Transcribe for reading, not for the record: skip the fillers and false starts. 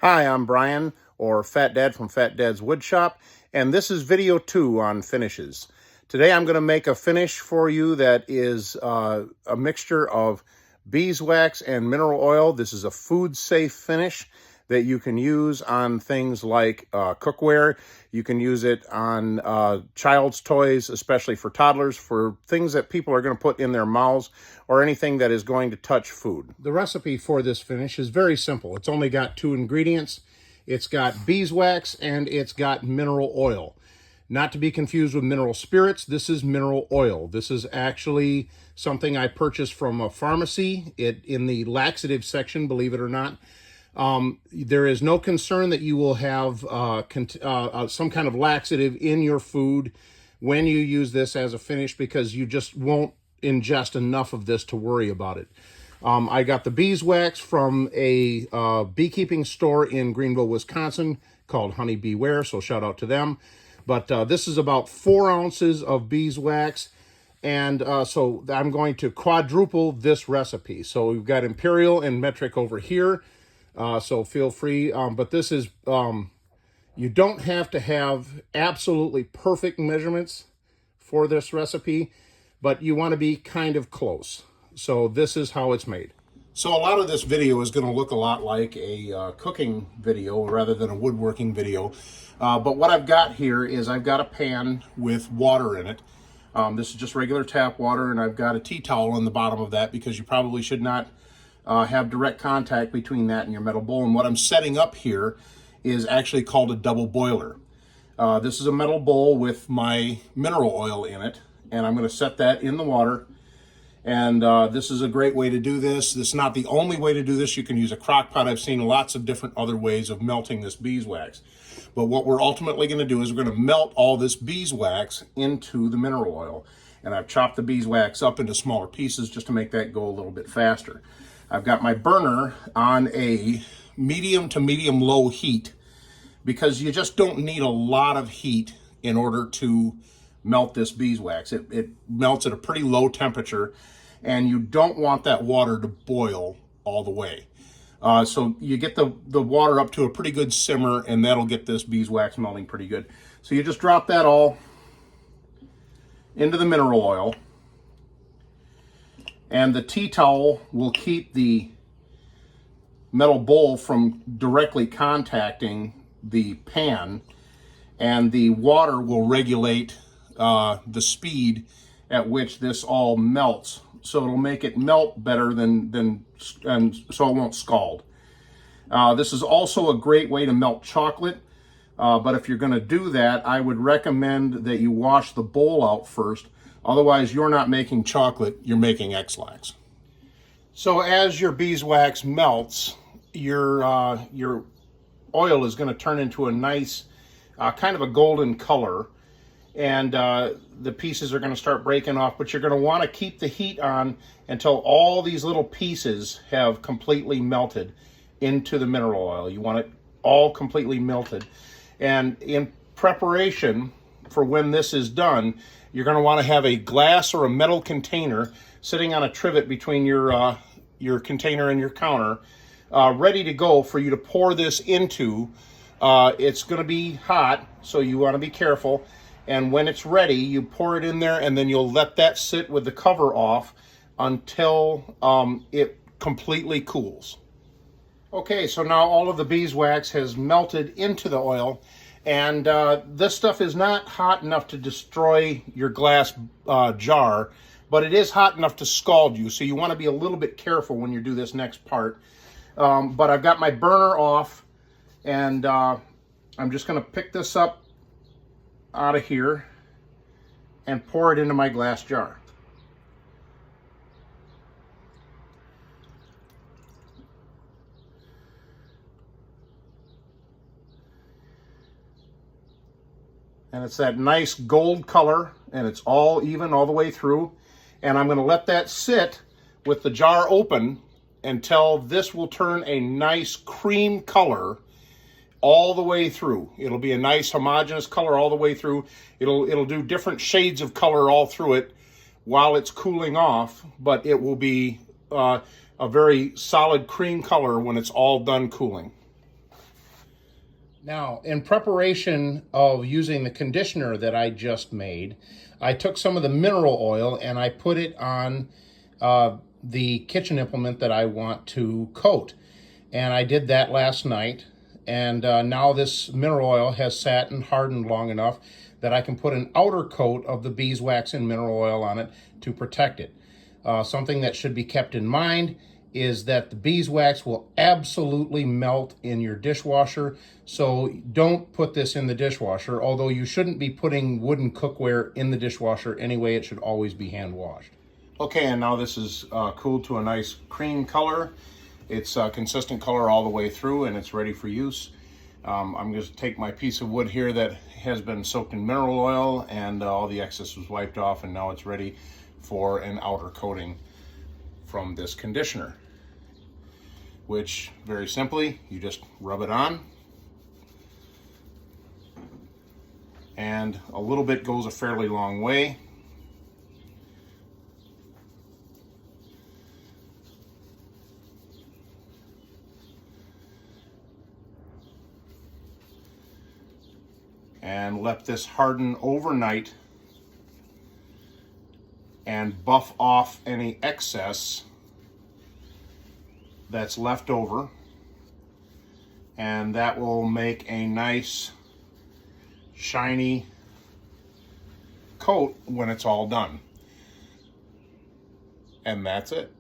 Hi, I'm Brian, or Fat Dad from Fat Dad's Woodshop, and this is video 2 on finishes. Today I'm going to make a finish for you that is a mixture of beeswax and mineral oil. This is a food-safe finish that you can use on things like cookware. You can use it on child's toys, especially for toddlers, for things that people are going to put in their mouths or anything that is going to touch food. The recipe for this finish is very simple. It's only got 2 ingredients. It's got beeswax and it's got mineral oil. Not to be confused with mineral spirits, this is mineral oil. This is actually something I purchased from a pharmacy in the laxative section, believe it or not. There is no concern that you will have some kind of laxative in your food when you use this as a finish, because you just won't ingest enough of this to worry about it. I got the beeswax from a beekeeping store in Greenville, Wisconsin called Honey Beware, so shout out to them. But this is about 4 ounces of beeswax, and so I'm going to quadruple this recipe. So we've got imperial and metric over here, so feel free. But this is, you don't have to have absolutely perfect measurements for this recipe, but you want to be kind of close. So this is how it's made. So a lot of this video is going to look a lot like a cooking video rather than a woodworking video. But what I've got here is I've got a pan with water in it. This is just regular tap water, and I've got a tea towel on the bottom of that because you probably should not have direct contact between that and your metal bowl. And what I'm setting up here is actually called a double boiler. This is a metal bowl with my mineral oil in it, and I'm going to set that in the water. And this is a great way to do this. This is not the only way to do this. You can use a crock pot. I've seen lots of different other ways of melting this beeswax. But what we're ultimately going to do is we're going to melt all this beeswax into the mineral oil. And I've chopped the beeswax up into smaller pieces just to make that go a little bit faster. I've got my burner on a medium to medium low heat, because you just don't need a lot of heat in order to melt this beeswax. It melts at a pretty low temperature, and you don't want that water to boil all the way. So you get the water up to a pretty good simmer, and that'll get this beeswax melting pretty good. So you just drop that all into the mineral oil, and the tea towel will keep the metal bowl from directly contacting the pan, and the water will regulate the speed at which this all melts, so it'll make it melt better and so it won't scald. This is also a great way to melt chocolate, but if you're going to do that, I would recommend that you wash the bowl out first. Otherwise, you're not making chocolate, you're making X-Lax. So as your beeswax melts, your oil is going to turn into a nice kind of a golden color, and the pieces are going to start breaking off, but you're going to want to keep the heat on until all these little pieces have completely melted into the mineral oil. You want it all completely melted. And in preparation for when this is done, you're going to want to have a glass or a metal container sitting on a trivet between your container and your counter, ready to go for you to pour this into. It's going to be hot, so you want to be careful. And when it's ready, you pour it in there, and then you'll let that sit with the cover off until it completely cools. Okay, so now all of the beeswax has melted into the oil, and this stuff is not hot enough to destroy your glass jar, but it is hot enough to scald you, so you want to be a little bit careful when you do this next part. But I've got my burner off, and I'm just going to pick this up out of here and pour it into my glass jar. And it's that nice gold color, and it's all even all the way through. And I'm going to let that sit with the jar open until this will turn a nice cream color all the way through. It'll be a nice homogeneous color all the way through. It'll do different shades of color all through it while it's cooling off, but it will be a very solid cream color when it's all done cooling. Now, in preparation of using the conditioner that I just made, I took some of the mineral oil and I put it on the kitchen implement that I want to coat. And I did that last night. And now this mineral oil has sat and hardened long enough that I can put an outer coat of the beeswax and mineral oil on it to protect it. Something that should be kept in mind is that the beeswax will absolutely melt in your dishwasher, so don't put this in the dishwasher, although you shouldn't be putting wooden cookware in the dishwasher anyway. It should always be hand washed. Okay, and now this is cooled to a nice cream color. It's a consistent color all the way through, and it's ready for use. I'm going to take my piece of wood here that has been soaked in mineral oil, and all the excess was wiped off, and now it's ready for an outer coating from this conditioner, which very simply, you just rub it on, and a little bit goes a fairly long way. And let this harden overnight and buff off any excess that's left over, and that will make a nice shiny coat when it's all done. And that's it.